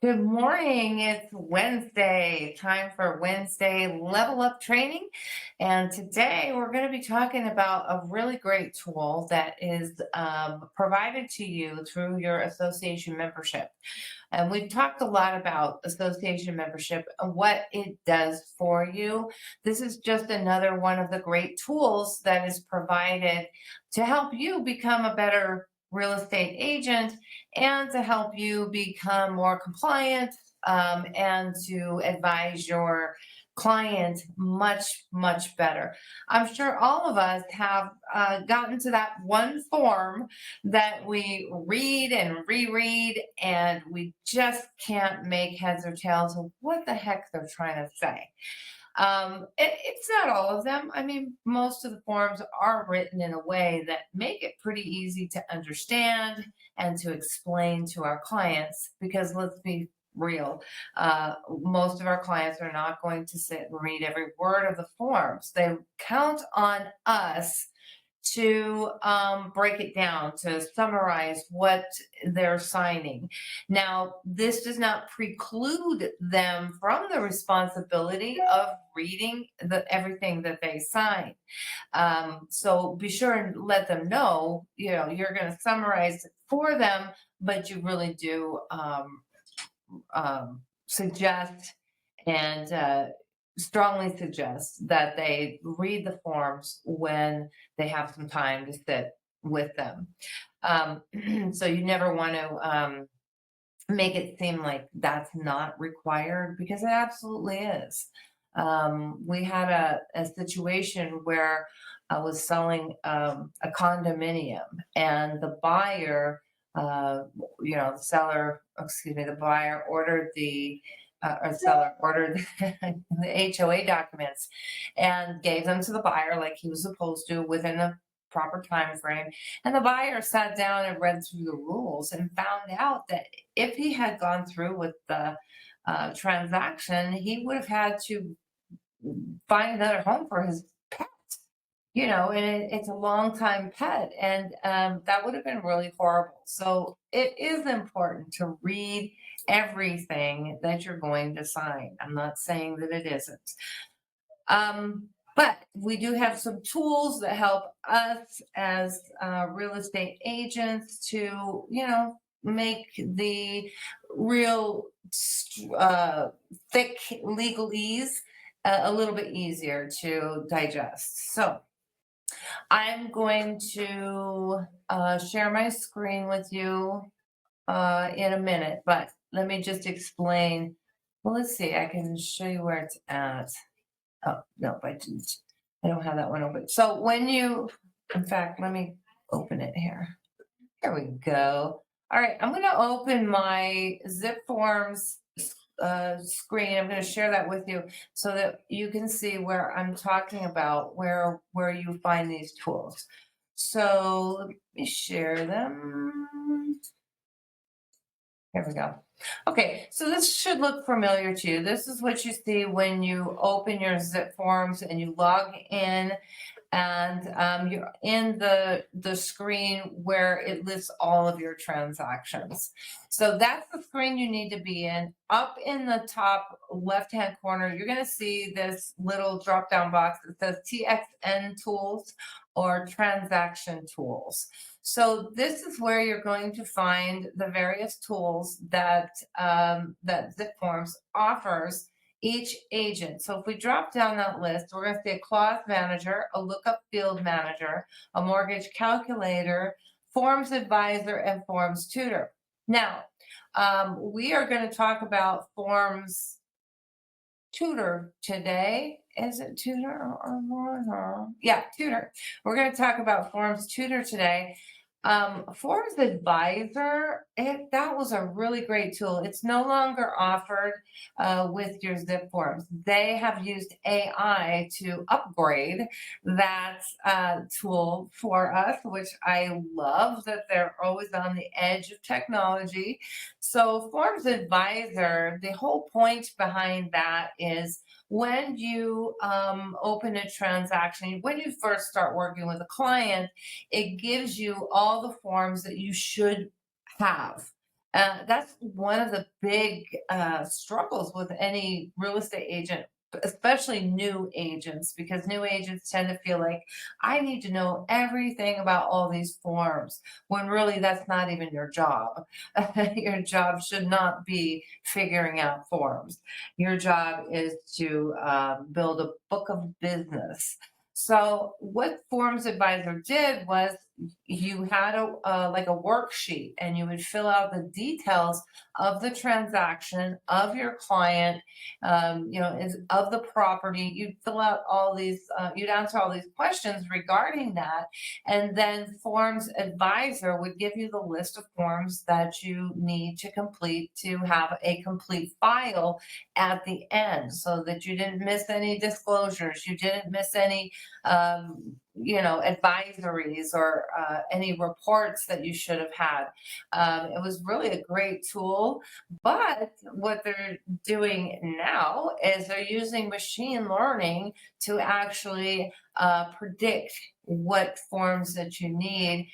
Good morning. It's Wednesday, time for Wednesday level up training. And today we're going to be talking about a really great tool that is provided to you through your association membership. And we've talked a lot about association membership and what it does for you. This is just another one of the great tools that is provided to help you become a better real estate agent and to help you become more compliant and to advise your client much, much better. I'm sure all of us have gotten to that one form that we read and reread, and we just can't make heads or tails of what the heck they're trying to say. It's not all of them. I mean, most of the forms are written in a way that make it pretty easy to understand and to explain to our clients because let's be real, most of our clients are not going to sit and read every word of the forms. They count on us to break it down, to summarize what they're signing. Now, this does not preclude them from the responsibility of reading everything that they sign. So be sure and let them know, you're going to summarize it for them, but you really do suggest and strongly suggest that they read the forms when they have some time to sit with them. Um, so you never want to make it seem like that's not required because it absolutely is. We had a situation where I was selling a condominium and the buyer, the seller, excuse me, the buyer ordered or seller ordered the HOA documents and gave them to the buyer like he was supposed to within a proper time frame. And the buyer sat down and read through the rules and found out that if he had gone through with the transaction, he would have had to find another home for his pet, and it's a long time pet. And that would have been really horrible. So it is important to read everything that you're going to sign. I'm not saying that it isn't. But we do have some tools that help us as real estate agents to, make the real thick legalese a little bit easier to digest. So I'm going to share my screen with you in a minute, but let me just explain. Well, let's see, I can show you where it's at. Oh, no, I didn't. I don't have that one open. So in fact, let me open it here. Here we go. All right, I'm going to open my Zipforms screen. I'm going to share that with you so that you can see where I'm talking about where you find these tools. So let me share them. Here we go. Okay, so this should look familiar to you. This is what you see when you open your Zipforms and you log in, and you're in the screen where it lists all of your transactions. So that's the screen you need to be in. Up in the top left-hand corner, you're going to see this little drop-down box that says TXN Tools or Transaction Tools. So this is where you're going to find the various tools that that Zipforms offers each agent. So if we drop down that list, we're going to see a clause manager, a lookup field manager, a mortgage calculator, forms advisor, and forms tutor. Now, we are going to talk about forms tutor today. Is it tutor or more? Yeah, tutor. We're going to talk about forms tutor today. Forms Advisor, that was a really great tool. It's no longer offered with your Zipforms. They have used AI to upgrade that tool for us, which I love that they're always on the edge of technology. So Forms Advisor, the whole point behind that is when you open a transaction, when you first start working with a client, it gives you all the forms that you should have. That's one of the big struggles with any real estate agent, especially new agents, because new agents tend to feel like I need to know everything about all these forms, when really that's not even your job. Your job should not be figuring out forms. Your job is to build a book of business. So what Forms Advisor did was you had a like a worksheet, and you would fill out the details of the transaction of your client, is of the property. You'd fill out all these, you'd answer all these questions regarding that, and then Forms Advisor would give you the list of forms that you need to complete to have a complete file at the end, so that you didn't miss any disclosures, you didn't miss any advisories, or any reports that you should have had. It was really a great tool, but what they're doing now is they're using machine learning to actually predict what forms that you need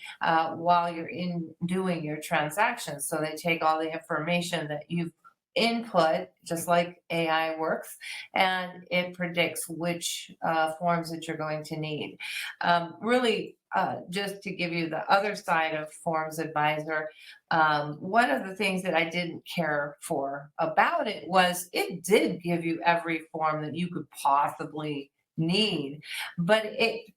while you're in doing your transactions. So they take all the information that you've input, just like AI works, and it predicts which forms that you're going to need. Really, just to give you the other side of Forms Advisor, one of the things that I didn't care for about it was it did give you every form that you could possibly need, but it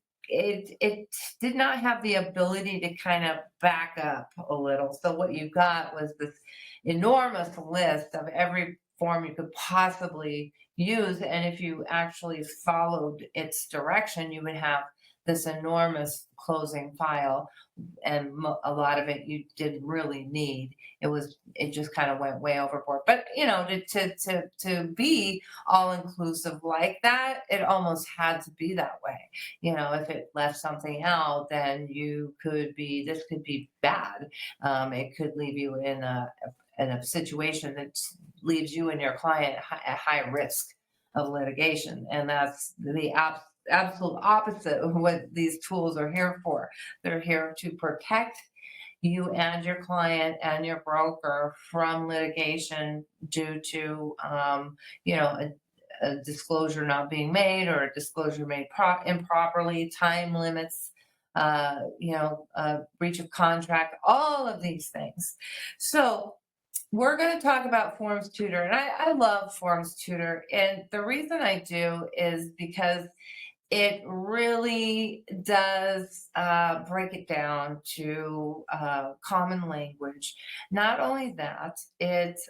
did not have the ability to kind of back up a little. So what you got was this enormous list of every form you could possibly use. And if you actually followed its direction, you would have this enormous closing file, and a lot of it you didn't really need. It just kind of went way overboard. But to be all inclusive like that, it almost had to be that way. If it left something out, then this could be bad. It could leave you in a situation that leaves you and your client at high risk of litigation, and that's the absolute opposite of what these tools are here for. They're here to protect you and your client and your broker from litigation due to, a disclosure not being made, or a disclosure made improperly, time limits, breach of contract, all of these things. So we're going to talk about Forms Tutor, and I love Forms Tutor. And the reason I do is because it really does break it down to common language. Not only that, it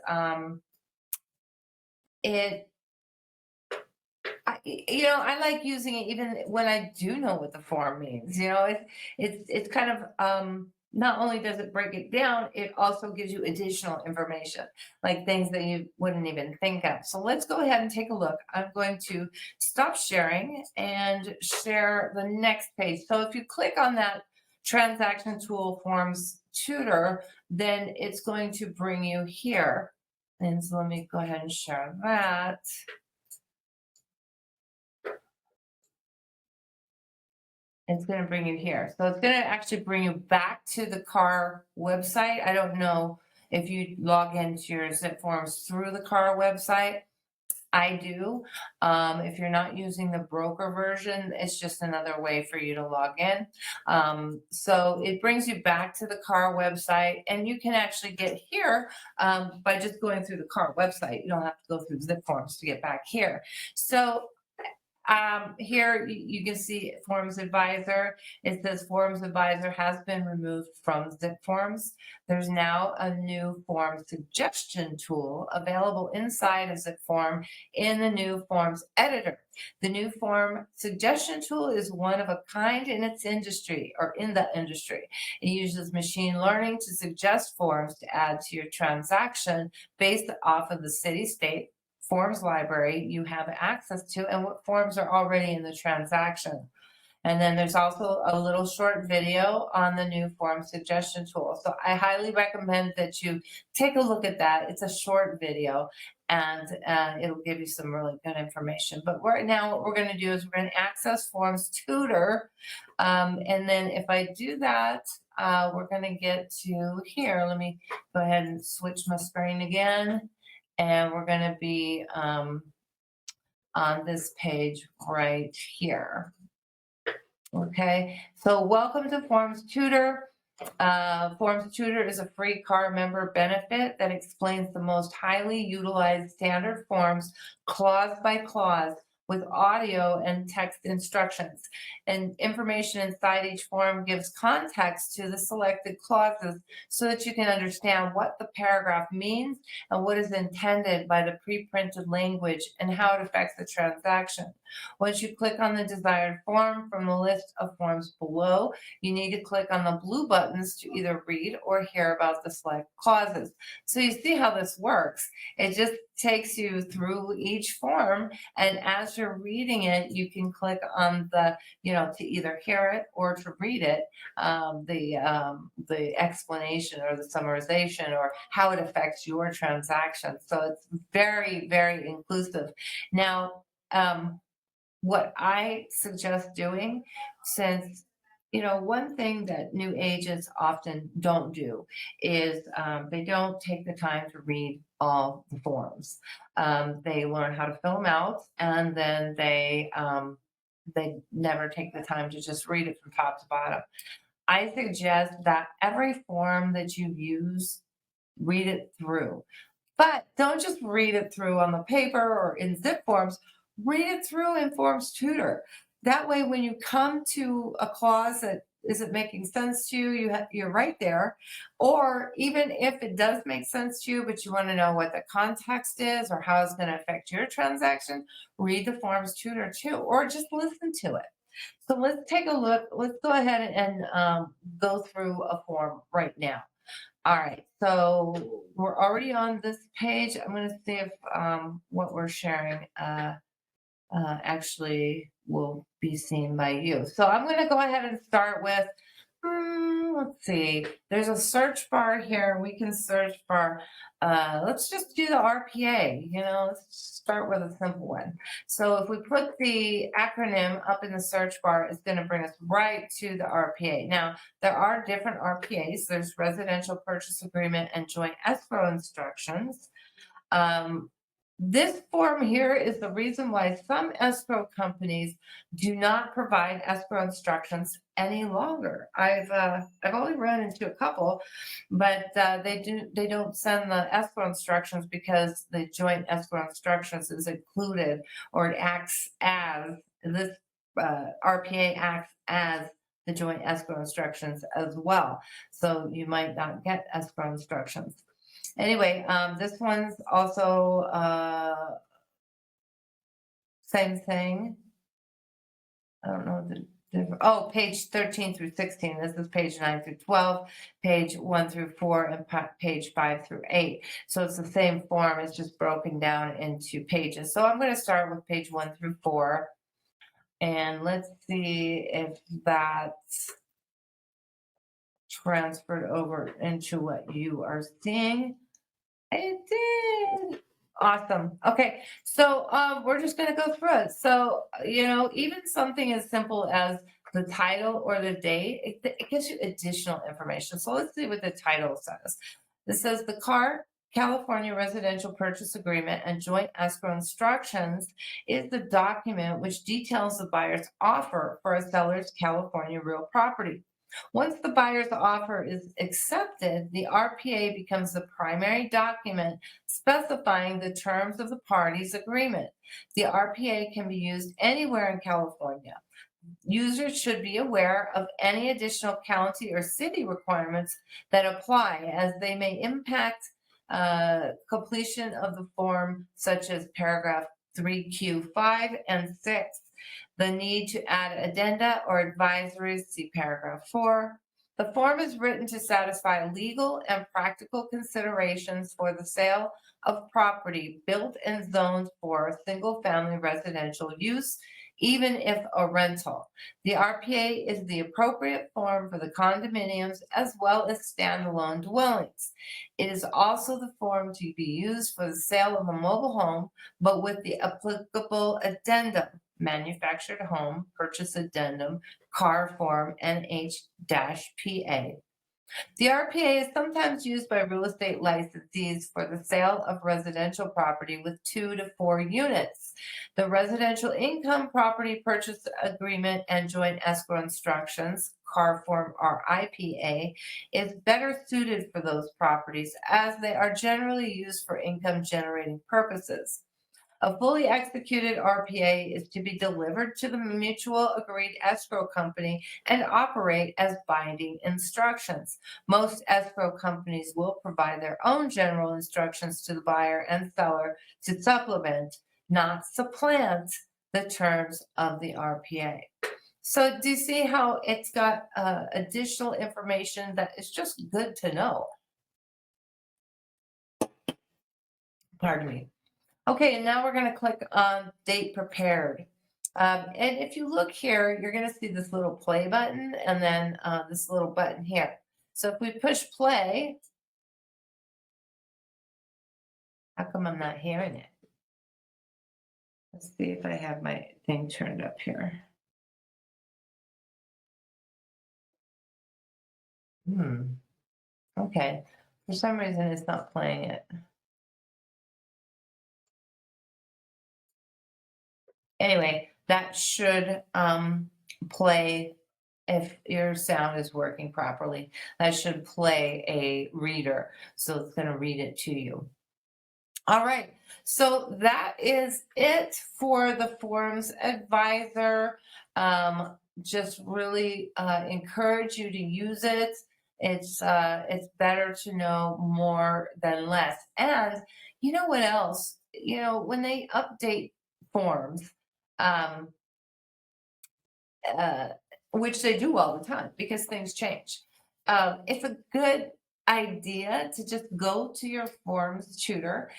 I like using it even when I do know what the form means. It's kind of not only does it break it down, it also gives you additional information, like things that you wouldn't even think of. So let's go ahead and take a look. I'm going to stop sharing and share the next page. So if you click on that transaction tool Forms Tutor, then it's going to bring you here. And so let me go ahead and share that. It's going to bring you here. So it's going to actually bring you back to the CAR website. I don't know if you log into your Zipforms through the CAR website. I do. If you're not using the broker version, it's just another way for you to log in. So it brings you back to the CAR website, and you can actually get here by just going through the CAR website. You don't have to go through Zipforms to get back here. So here you can see Forms Advisor. It says Forms Advisor has been removed from Zipforms. There's now a new form suggestion tool available inside of Zipform in the new Forms editor. The new form suggestion tool is one of a kind in its industry, or in the industry. It uses machine learning to suggest forms to add to your transaction based off of the city, state, Forms library you have access to, and what forms are already in the transaction. And then there's also a little short video on the new form suggestion tool. So I highly recommend that you take a look at that. It's a short video. and it'll give you some really good information. But right now, what we're going to do is we're going to access Forms Tutor. And then if I do that, we're going to get to here. Let me go ahead and switch my screen again. And we're going to be on this page right here. Okay, so welcome to Forms Tutor. Forms Tutor is a free CAR member benefit that explains the most highly utilized standard forms clause by clause with audio and text instructions. And information inside each form gives context to the selected clauses so that you can understand what the paragraph means and what is intended by the pre-printed language and how it affects the transaction. Once you click on the desired form from the list of forms below, you need to click on the blue buttons to either read or hear about the select clauses. So you see how this works. It just takes you through each form, and as you're reading it, you can click on the, to either hear it or to read it, the explanation or the summarization or how it affects your transaction. So it's very, very inclusive. Now, what I suggest doing, since one thing that new agents often don't do is they don't take the time to read all the forms. They learn how to fill them out, and then they never take the time to just read it from top to bottom. I suggest that every form that you use, read it through. But don't just read it through on the paper or in Zipforms, read it through in Forms Tutor. That way, when you come to a clause that isn't making sense to you, you're right there. Or even if it does make sense to you, but you want to know what the context is or how it's going to affect your transaction, read the Forms Tutor too, or just listen to it. So let's take a look. Let's go ahead and go through a form right now. All right, so we're already on this page. I'm going to see if what we're sharing actually will be seen by you. So I'm going to go ahead and start with, let's see, there's a search bar here. We can search for, let's just do the RPA, let's start with a simple one. So if we put the acronym up in the search bar, it's going to bring us right to the RPA. Now, there are different RPAs. There's residential purchase agreement and joint escrow instructions. This form here is the reason why some escrow companies do not provide escrow instructions any longer. I've only run into a couple, but they don't send the escrow instructions because the joint escrow instructions is included, or it acts as this RPA acts as the joint escrow instructions as well. So you might not get escrow instructions. Anyway, this one's also same thing. I don't know the page 13 through 16. This is page 9 through 12, page 1 through 4, and page 5 through 8. So it's the same form. It's just broken down into pages. So I'm going to start with page 1 through 4, and let's see if that's transferred over into what you are seeing. It did. Awesome. Okay. So we're just going to go through it. So, even something as simple as the title or the date, it gives you additional information. So let's see what the title says. This says the California Residential Purchase Agreement and Joint Escrow Instructions is the document which details the buyer's offer for a seller's California real property. Once the buyer's offer is accepted, the RPA becomes the primary document specifying the terms of the parties' agreement. The RPA can be used anywhere in California. Users should be aware of any additional county or city requirements that apply, as they may impact completion of the form, such as paragraph 3Q5 and 6. The need to add addenda or advisories, see paragraph 4. The form is written to satisfy legal and practical considerations for the sale of property built and zoned for single-family residential use even if a rental. The RPA is the appropriate form for the condominiums as well as standalone dwellings. It is also the form to be used for the sale of a mobile home, but with the applicable addendum, manufactured home purchase addendum, car form NH-PA. The RPA is sometimes used by real estate licensees for the sale of residential property with 2 to 4 units. The residential income property purchase agreement and joint escrow instructions, CAR form or IPA, is better suited for those properties as they are generally used for income generating purposes. A fully executed RPA is to be delivered to the mutual agreed escrow company and operate as binding instructions. Most escrow companies will provide their own general instructions to the buyer and seller to supplement, not supplant, the terms of the RPA. So, do you see how it's got additional information that is just good to know? Pardon me. Okay, and now we're going to click on date prepared. And if you look here, you're going to see this little play button and then this little button here. So if we push play, how come I'm not hearing it? Let's see if I have my thing turned up here. Okay. For some reason, it's not playing it. Anyway, that should play, if your sound is working properly, that should play a reader. So it's going to read it to you. All right, so that is it for the Forms Advisor. Just really encourage you to use it. It's better to know more than less. And you know what else? You know, when they update forms, um, uh, which they do all the time because things change. It's a good idea to just go to your Forms tutor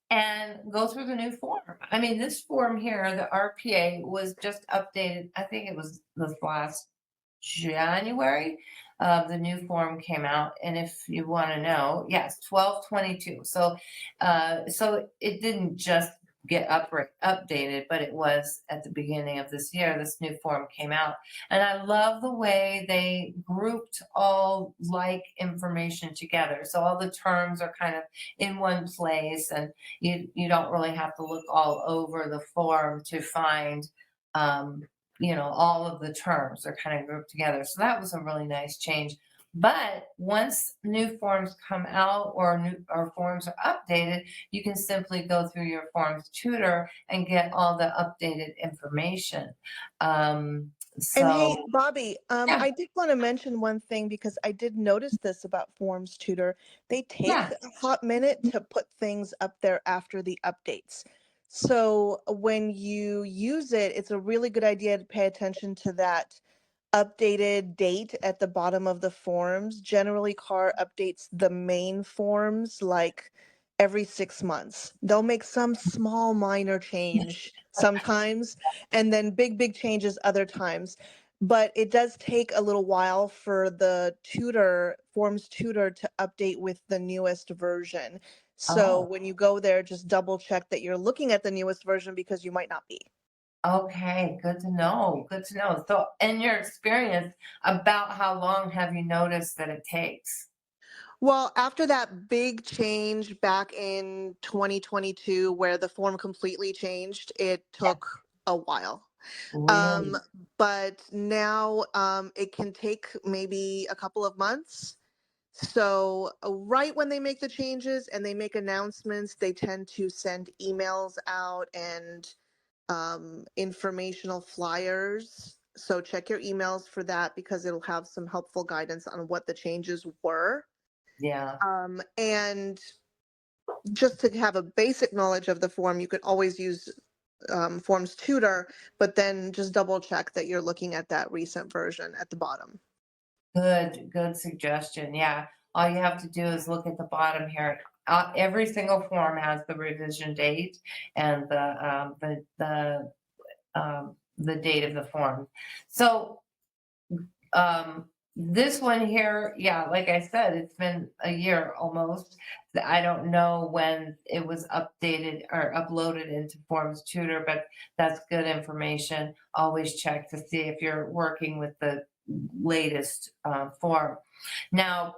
and go through the new form. I mean, this form here, the RPA, was just updated. I think it was this last January. The new form came out, and if you want to know, yes, 12/22. So it didn't just get updated, but it was at the beginning of this year. This new form came out, and I love the way they grouped all like information together. So all the terms are kind of in one place, and you don't really have to look all over the form to find. Um, all of the terms are kind of grouped together. So that was a really nice change. But once new forms come out or forms are updated, you can simply go through your Forms tutor and get all the updated information. And hey, So Bobby, yeah, I did want to mention one thing because I did notice this about Forms Tutor. They take yeah, a hot minute to put things up there after the updates. So when you use it, it's a really good idea to pay attention to that updated date at the bottom of the forms. Generally, CAR updates the main forms like every 6 months. They'll make some small minor change sometimes, and then big changes other times. But it does take a little while for the Forms Tutor to update with the newest version. So oh, when you go there, just double check that you're looking at the newest version because you might not be. okay, good to know. Good to know. So, in your experience, about how long have you noticed that it takes? Well, after that big change back in 2022, where the form completely changed, it took a while. Um, Really? but now it can take maybe a couple of months. So, right when they make the changes and they make announcements, they tend to send emails out and informational flyers. So, check your emails for that because it'll have some helpful guidance on what the changes were. Yeah. And just to have a basic knowledge of the form, you could always use Forms Tutor, but then just double check that you're looking at that recent version at the bottom. Good suggestion. Yeah. All you have to do is look at the bottom here. Every single form has the revision date and the the date of the form. So this one here, yeah, like I said, it's been a year almost. I don't know when it was updated or uploaded into Forms Tutor, but that's good information. Always check to see if you're working with the latest form. Now,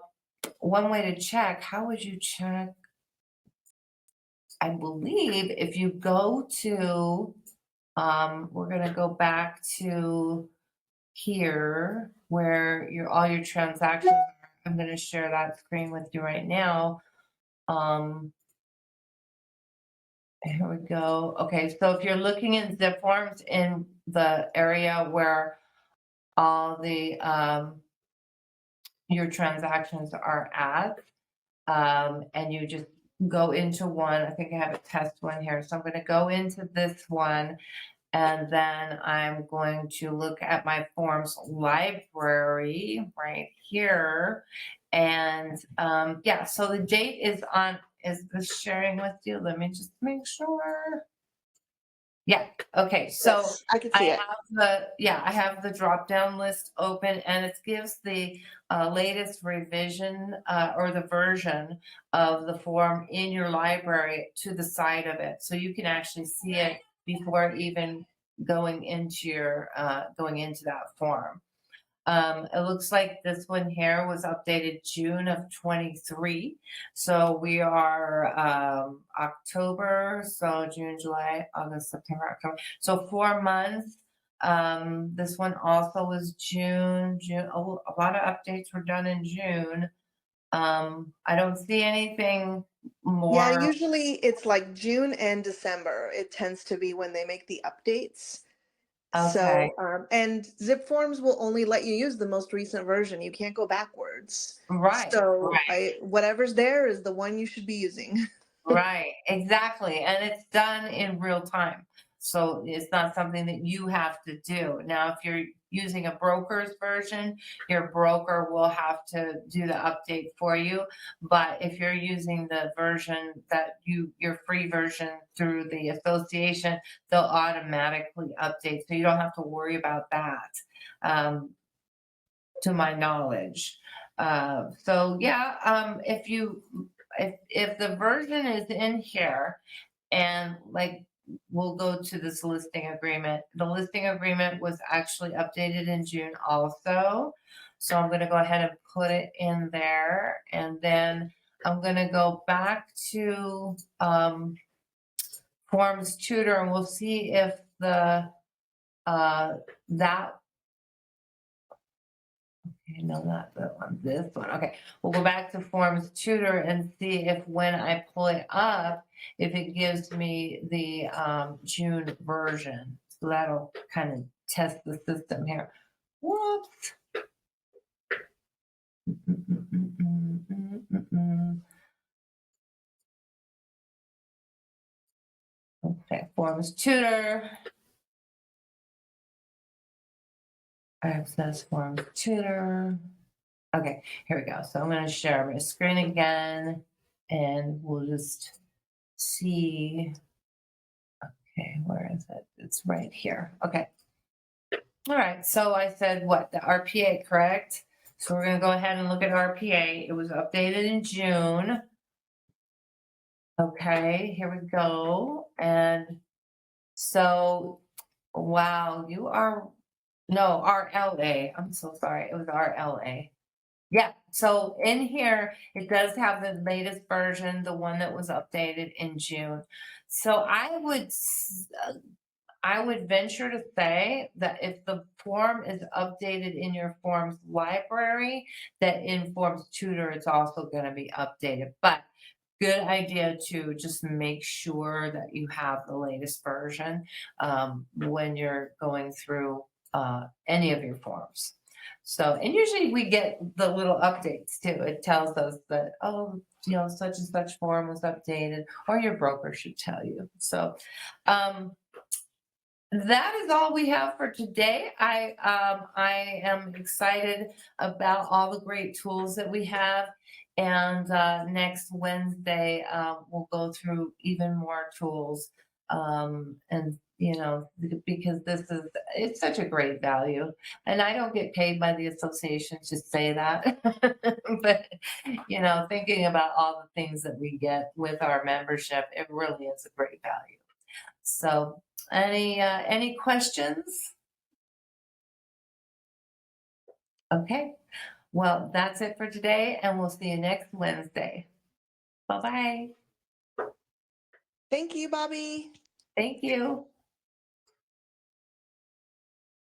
one way to check, how would you check? I believe if you go to, we're going to go back to here where all your transactions are. I'm going to share that screen with you right now. Um, here we go. Okay, so if you're looking in Zipforms in the area where all the your transactions are at, and you just go into one. I think I have a test one here, so I'm going to go into this one. And then I'm going to look at my forms library right here. And yeah, so the date is this sharing with you? Let me just make sure. Yeah, okay, so Yes, I can I see it. have I have the drop-down list open and it gives the latest revision or the version of the form in your library to the side of it. So you can actually see it before even going into that form. It looks like this one here was updated June of 23. So we are October, so June, July, August, September, October. So 4 months. This one also was June. Oh, a lot of updates were done in June. I don't see anything Yeah, more. usually it's like June and December. It tends to be when they make the updates. Okay, So, and zip forms will only let you use the most recent version. You can't go backwards. right, So, right. whatever's there is the one you should be using. Right, exactly. And it's done in real time. So it's not something that you have to do. Now, if you're using a broker's version, your broker will have to do the update for you. But if you're using the version your free version through the association, they'll automatically update. So you don't have to worry about that. Um, to my knowledge. So yeah, if the version is in here, and like we'll go to this listing agreement. The listing agreement was actually updated in June also. So I'm going to go ahead and put it in there, and then I'm going to go back to Forms Tutor, and we'll see if the that okay, no, not that one, this one. Okay, we'll go back to Forms Tutor and see if when I pull it up, if it gives me the June version. So that'll kind of test the system here. Whoops. Okay, Forms Tutor. Access Forms Tutor. Okay, here we go. So I'm going to share my screen again, and we'll just see. Okay, where is it? It's right here. Okay. All right. So I said what? The RPA, correct? So we're going to go ahead and look at RPA. It was updated in June. Okay, here we go. And so, wow, you are, no, RLA. I'm so sorry. It was RLA. Yeah. So in here, it does have the latest version, the one that was updated in June. So I would venture to say that if the form is updated in your forms library, that in Forms Tutor, it's also going to be updated. But good idea to just make sure that you have the latest version when you're going through any of your forms. So, and usually we get the little updates too. It tells us that, oh, such and such form was updated, or your broker should tell you. So, that is all we have for today. I am excited about all the great tools that we have, and next Wednesday we'll go through even more tools And because it's such a great value, and I don't get paid by the association to say that, but thinking about all the things that we get with our membership, it really is a great value. So, any questions? Okay. Well, that's it for today, and we'll see you next Wednesday. Bye bye. Thank you, Bobby. Thank you.